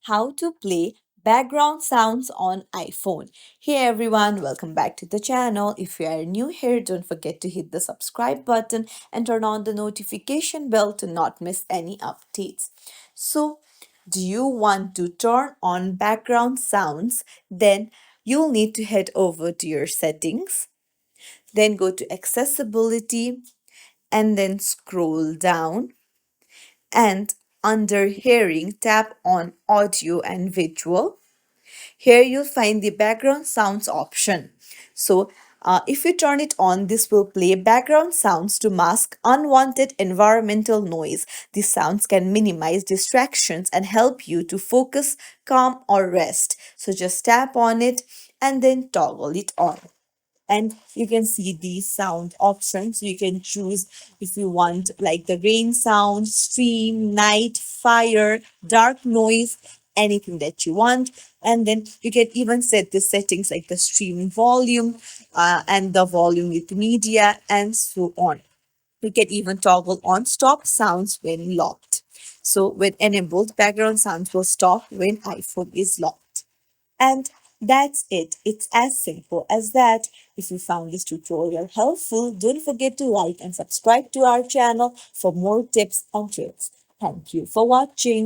how to play background sounds on iPhone. Hey everyone, welcome back to the channel. If you are new here, don't forget to hit the subscribe button and turn on the notification bell to not miss any updates. So, do you want to turn on background sounds? Then you'll need to head over to your settings, then go to accessibility and then scroll down and under hearing tap on audio and visual. Here you'll find the background sounds option. So if you turn it on, this will play background sounds to mask unwanted environmental noise. These sounds can minimize distractions and help you to focus, calm, or rest. So just tap on it and then toggle it on, and you can see these sound options. You can choose if you want like the rain sound, stream, night, fire, dark noise, anything that you want. And then you can even set the settings like the stream volume and the volume with media and so on. You can even toggle on stop sounds when locked. So when enabled, background sounds will stop when iPhone is locked. And that's it. It's as simple as that. If you found this tutorial helpful, don't forget to like and subscribe to our channel for more tips and tricks. Thank you for watching.